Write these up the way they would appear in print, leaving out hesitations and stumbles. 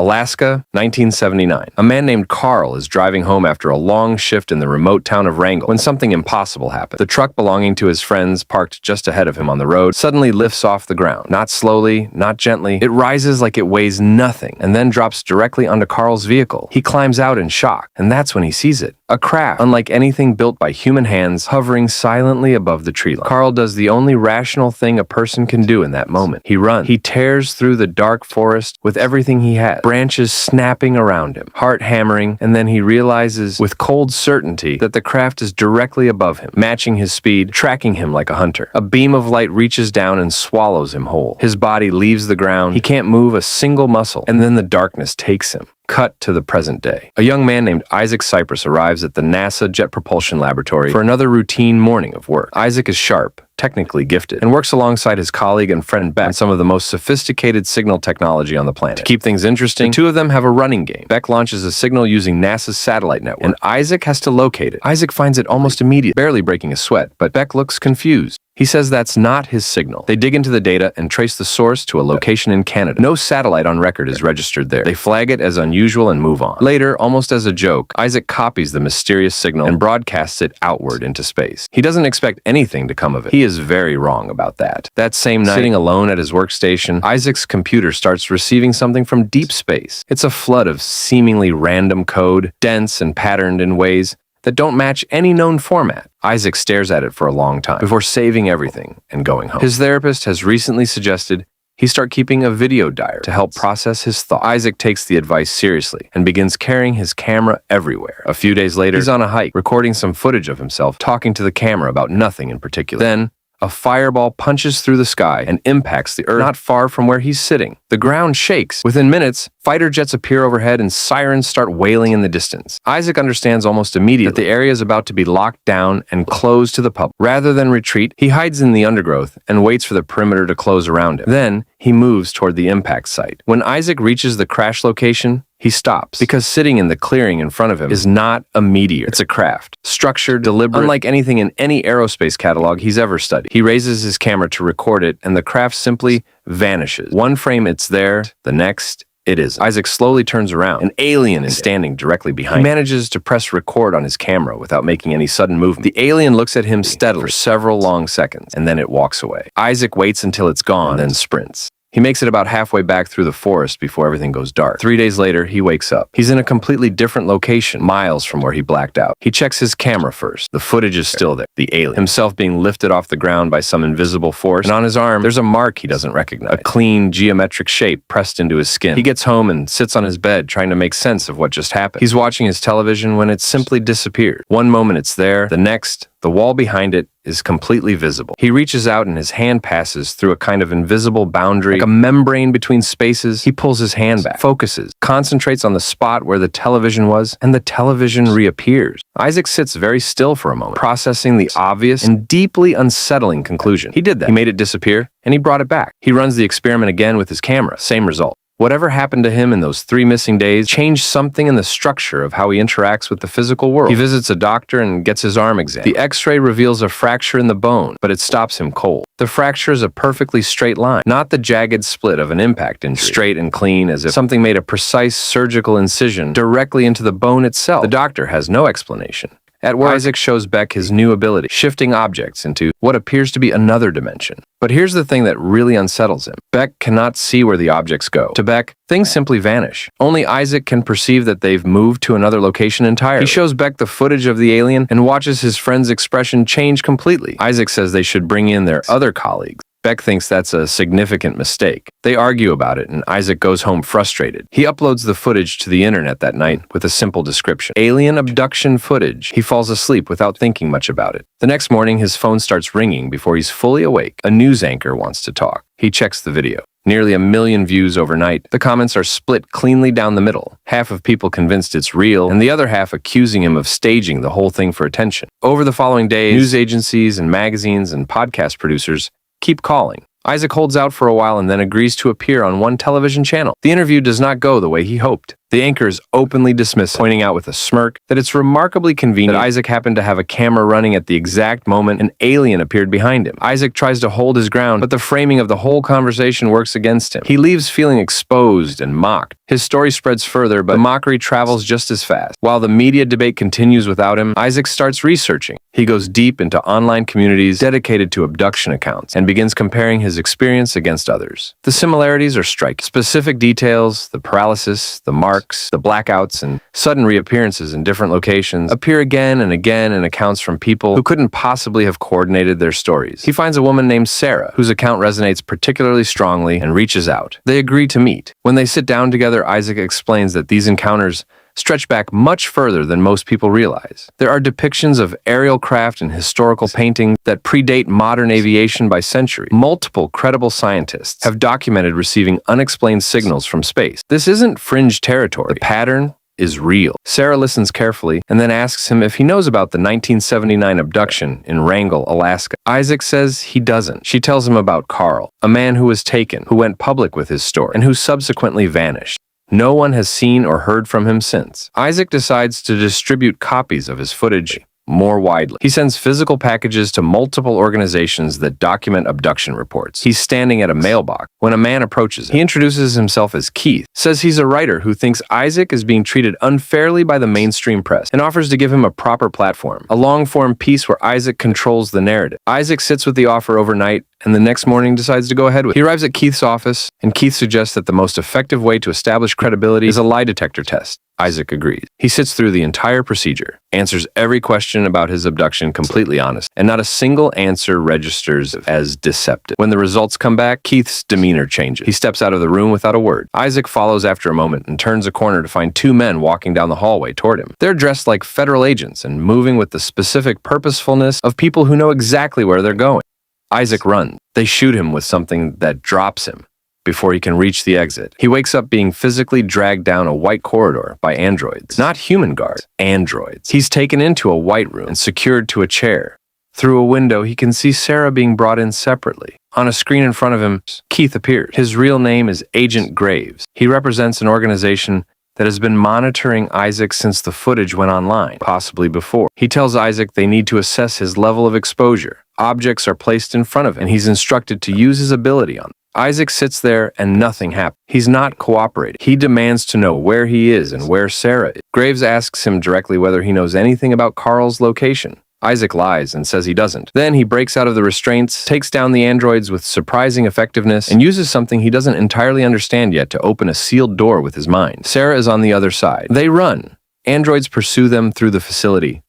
Alaska, 1979. A man named Carl is driving home after a long shift in the remote town of Wrangell when something impossible happened. The truck belonging to his friends, parked just ahead of him on the road, suddenly lifts off the ground. Not slowly, not gently. It rises like it weighs nothing and then drops directly onto Carl's vehicle. He climbs out in shock, and that's when he sees it. A craft, unlike anything built by human hands, hovering silently above the tree line. Carl does the only rational thing a person can do in that moment. He runs. He tears through the dark forest with everything he has, branches snapping around him, heart hammering, and then he realizes with cold certainty that the craft is directly above him, matching his speed, tracking him like a hunter. A beam of light reaches down and swallows him whole. His body leaves the ground. He can't move a single muscle, and then the darkness takes him. Cut to the present day. A young man named Isaac Cypress arrives at the NASA Jet Propulsion Laboratory for another routine morning of work. Isaac is sharp, technically gifted, and works alongside his colleague and friend Beck on some of the most sophisticated signal technology on the planet. To keep things interesting, the two of them have a running game. Beck launches a signal using NASA's satellite network, and Isaac has to locate it. Isaac finds it almost immediately, barely breaking a sweat, but Beck looks confused. He says that's not his signal. They dig into the data and trace the source to a location in Canada. No satellite on record is registered there. They flag it as unusual and move on. Later, almost as a joke, Isaac copies the mysterious signal and broadcasts it outward into space. He doesn't expect anything to come of it. He is very wrong about that. That same night, sitting alone at his workstation, Isaac's computer starts receiving something from deep space. It's a flood of seemingly random code, dense and patterned in ways that don't match any known format. Isaac stares at it for a long time before saving everything and going home. His therapist has recently suggested he start keeping a video diary to help process his thoughts. Isaac takes the advice seriously and begins carrying his camera everywhere. A few days later, he's on a hike, recording some footage of himself talking to the camera about nothing in particular. Then, a fireball punches through the sky and impacts the earth not far from where he's sitting. The ground shakes. Within minutes, fighter jets appear overhead and sirens start wailing in the distance. Isaac understands almost immediately that the area is about to be locked down and closed to the public. Rather than retreat, he hides in the undergrowth and waits for the perimeter to close around him. Then, he moves toward the impact site. When Isaac reaches the crash location, he stops, because sitting in the clearing in front of him is not a meteor. It's a craft. Structured, deliberate, unlike anything in any aerospace catalog he's ever studied. He raises his camera to record it, and the craft simply vanishes. One frame it's there, the next it isn't. Isaac slowly turns around. An alien is standing directly behind him. He manages to press record on his camera without making any sudden movement. The alien looks at him steadily for several long seconds, and then it walks away. Isaac waits until it's gone, and then sprints. He makes it about halfway back through the forest before everything goes dark. 3 days later, he wakes up. He's in a completely different location, miles from where he blacked out. He checks his camera first. The footage is still there. The alien himself being lifted off the ground by some invisible force, and on his arm, there's a mark he doesn't recognize. A clean, geometric shape pressed into his skin. He gets home and sits on his bed, trying to make sense of what just happened. He's watching his television when it simply disappeared. One moment it's there, the next, the wall behind it is completely visible. He reaches out and his hand passes through a kind of invisible boundary, like a membrane between spaces. He pulls his hand back, focuses, concentrates on the spot where the television was, and the television reappears. Isaac sits very still for a moment, processing the obvious and deeply unsettling conclusion. He did that. He made it disappear, and he brought it back. He runs the experiment again with his camera. Same result. Whatever happened to him in those 3 missing days changed something in the structure of how he interacts with the physical world. He visits a doctor and gets his arm examined. The x-ray reveals a fracture in the bone, but it stops him cold. The fracture is a perfectly straight line, not the jagged split of an impact injury. Straight and clean, as if something made a precise surgical incision directly into the bone itself. The doctor has no explanation. At work, Isaac shows Beck his new ability, shifting objects into what appears to be another dimension. But here's the thing that really unsettles him. Beck cannot see where the objects go. To Beck, things simply vanish. Only Isaac can perceive that they've moved to another location entirely. He shows Beck the footage of the alien and watches his friend's expression change completely. Isaac says they should bring in their other colleagues. Beck thinks that's a significant mistake. They argue about it, and Isaac goes home frustrated. He uploads the footage to the internet that night with a simple description. Alien abduction footage. He falls asleep without thinking much about it. The next morning, his phone starts ringing before he's fully awake. A news anchor wants to talk. He checks the video. Nearly 1 million views overnight. The comments are split cleanly down the middle. Half of people convinced it's real, and the other half accusing him of staging the whole thing for attention. Over the following days, news agencies and magazines and podcast producers keep calling. Isaac holds out for a while and then agrees to appear on one television channel. The interview does not go the way he hoped. The anchor is openly dismissive, pointing out with a smirk that it's remarkably convenient that Isaac happened to have a camera running at the exact moment an alien appeared behind him. Isaac tries to hold his ground, but the framing of the whole conversation works against him. He leaves feeling exposed and mocked. His story spreads further, but the mockery travels just as fast. While the media debate continues without him, Isaac starts researching. He goes deep into online communities dedicated to abduction accounts and begins comparing his experience against others. The similarities are striking. Specific details, the paralysis, the marks, the blackouts, and sudden reappearances in different locations appear again and again in accounts from people who couldn't possibly have coordinated their stories. He finds a woman named Sarah, whose account resonates particularly strongly, and reaches out. They agree to meet. When they sit down together, Isaac explains that these encounters stretch back much further than most people realize. There are depictions of aerial craft and historical paintings that predate modern aviation by centuries. Multiple credible scientists have documented receiving unexplained signals from space. This isn't fringe territory. The pattern is real. Sarah listens carefully and then asks him if he knows about the 1979 abduction in Wrangell, Alaska. Isaac says he doesn't. She tells him about Carl, a man who was taken, who went public with his story, and who subsequently vanished. No one has seen or heard from him since. Isaac decides to distribute copies of his footage more widely. He sends physical packages to multiple organizations that document abduction reports. He's standing at a mailbox when a man approaches him. He introduces himself as Keith, says he's a writer who thinks Isaac is being treated unfairly by the mainstream press, and offers to give him a proper platform, a long-form piece where Isaac controls the narrative. Isaac sits with the offer overnight, and the next morning decides to go ahead with it. He arrives at Keith's office, and Keith suggests that the most effective way to establish credibility is a lie detector test. Isaac agrees. He sits through the entire procedure, answers every question about his abduction completely honest, and not a single answer registers as deceptive. When the results come back, Keith's demeanor changes. He steps out of the room without a word. Isaac follows after a moment and turns a corner to find two men walking down the hallway toward him. They're dressed like federal agents and moving with the specific purposefulness of people who know exactly where they're going. Isaac runs. They shoot him with something that drops him before he can reach the exit. He wakes up being physically dragged down a white corridor by androids. Not human guards, androids. He's taken into a white room and secured to a chair. Through a window, he can see Sarah being brought in separately. On a screen in front of him, Keith appears. His real name is Agent Graves. He represents an organization that has been monitoring Isaac since the footage went online, possibly before. He tells Isaac they need to assess his level of exposure. Objects are placed in front of him, and he's instructed to use his ability on them. Isaac sits there and nothing happens. He's not cooperating. He demands to know where he is and where Sarah is. Graves asks him directly whether he knows anything about Carl's location. Isaac lies and says he doesn't. Then he breaks out of the restraints, takes down the androids with surprising effectiveness, and uses something he doesn't entirely understand yet to open a sealed door with his mind. Sarah is on the other side. They run. Androids pursue them through the facility,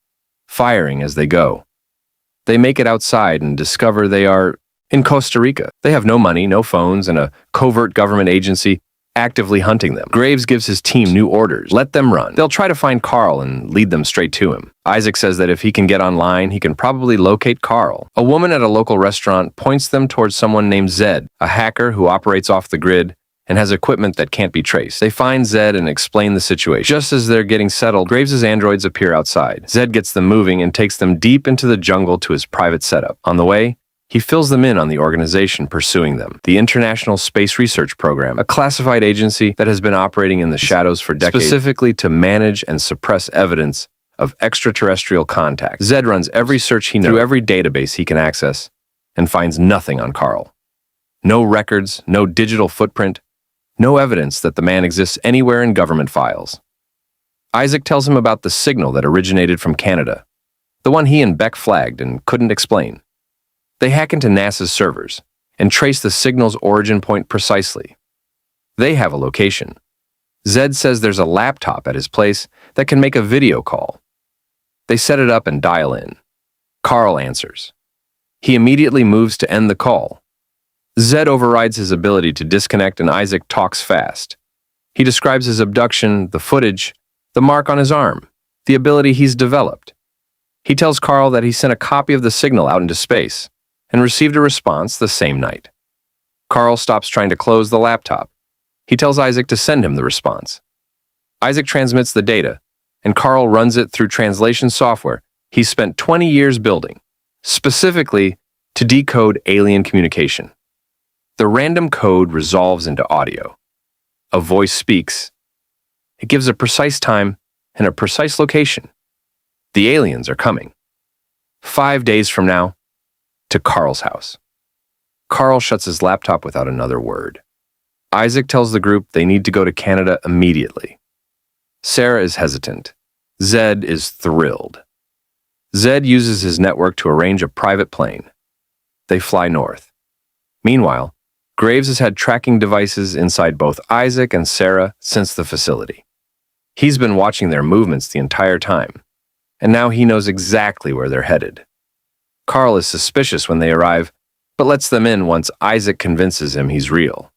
firing as they go. They make it outside and discover they are in Costa Rica. They have no money, no phones, and a covert government agency actively hunting them. Graves gives his team new orders. Let them run. They'll try to find Carl and lead them straight to him. Isaac says that if he can get online, he can probably locate Carl. A woman at a local restaurant points them towards someone named Zed, a hacker who operates off the grid and has equipment that can't be traced. They find Zed and explain the situation. Just as they're getting settled, Graves' androids appear outside. Zed gets them moving and takes them deep into the jungle to his private setup. On the way, he fills them in on the organization pursuing them, the International Space Research Program, a classified agency that has been operating in the shadows for decades, specifically to manage and suppress evidence of extraterrestrial contact. Zed runs every search he knows through every database he can access and finds nothing on Carl. No records, no digital footprint, no evidence that the man exists anywhere in government files. Isaac tells him about the signal that originated from Canada, the one he and Beck flagged and couldn't explain. They hack into NASA's servers and trace the signal's origin point precisely. They have a location. Zed says there's a laptop at his place that can make a video call. They set it up and dial in. Carl answers. He immediately moves to end the call. Zed overrides his ability to disconnect and Isaac talks fast. He describes his abduction, the footage, the mark on his arm, the ability he's developed. He tells Carl that he sent a copy of the signal out into space and received a response the same night. Carl stops trying to close the laptop. He tells Isaac to send him the response. Isaac transmits the data, and Carl runs it through translation software he's spent 20 years building, specifically to decode alien communication. The random code resolves into audio. A voice speaks. It gives a precise time and a precise location. The aliens are coming. 5 days from now, to Carl's house. Carl shuts his laptop without another word. Isaac tells the group they need to go to Canada immediately. Sarah is hesitant. Zed is thrilled. Zed uses his network to arrange a private plane. They fly north. Meanwhile, Graves has had tracking devices inside both Isaac and Sarah since the facility. He's been watching their movements the entire time, and now he knows exactly where they're headed. Carl is suspicious when they arrive, but lets them in once Isaac convinces him he's real.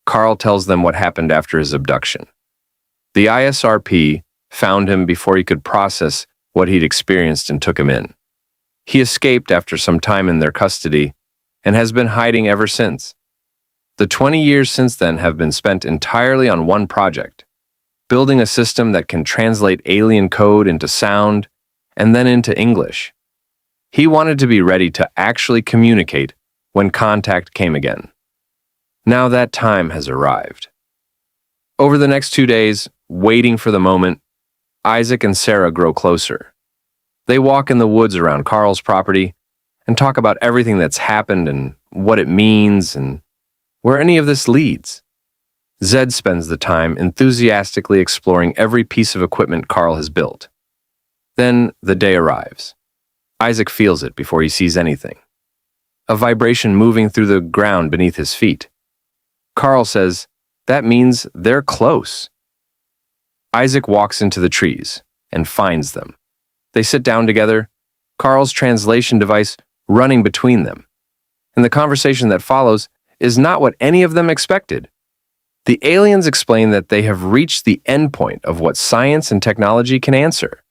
Carl tells them what happened after his abduction. The ISRP found him before he could process what he'd experienced and took him in. He escaped after some time in their custody and has been hiding ever since. The 20 years since then have been spent entirely on one project, building a system that can translate alien code into sound and then into English. He wanted to be ready to actually communicate when contact came again. Now that time has arrived. Over the next 2 days, waiting for the moment, Isaac and Sarah grow closer. They walk in the woods around Carl's property and talk about everything that's happened and what it means and where any of this leads. Zed spends the time enthusiastically exploring every piece of equipment Carl has built. Then the day arrives. Isaac feels it before he sees anything. A vibration moving through the ground beneath his feet. Carl says, "That means they're close." Isaac walks into the trees and finds them. They sit down together, Carl's translation device running between them. And the conversation that follows is not what any of them expected. The aliens explain that they have reached the endpoint of what science and technology can answer.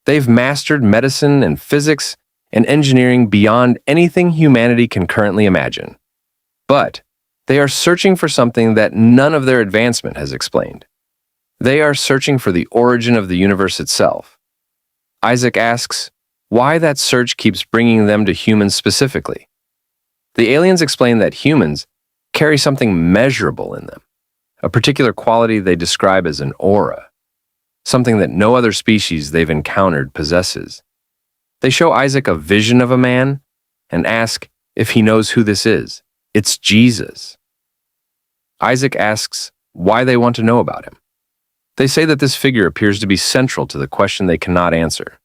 They've mastered medicine and physics and engineering beyond anything humanity can currently imagine. But they are searching for something that none of their advancement has explained. They are searching for the origin of the universe itself. Isaac asks why that search keeps bringing them to humans specifically. The aliens explain that humans carry something measurable in them, a particular quality they describe as an aura, something that no other species they've encountered possesses. They show Isaac a vision of a man and ask if he knows who this is. It's Jesus. Isaac asks why they want to know about him. They say that this figure appears to be central to the question they cannot answer.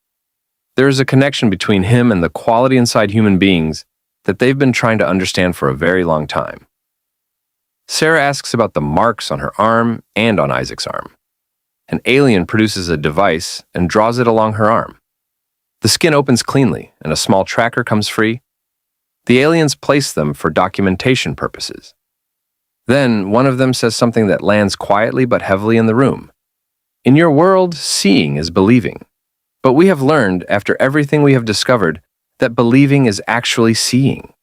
There is a connection between him and the quality inside human beings that they've been trying to understand for a very long time. Sarah asks about the marks on her arm and on Isaac's arm. An alien produces a device and draws it along her arm. The skin opens cleanly and a small tracker comes free. The aliens place them for documentation purposes. Then one of them says something that lands quietly but heavily in the room. In your world, seeing is believing. But we have learned, after everything we have discovered, that believing is actually seeing.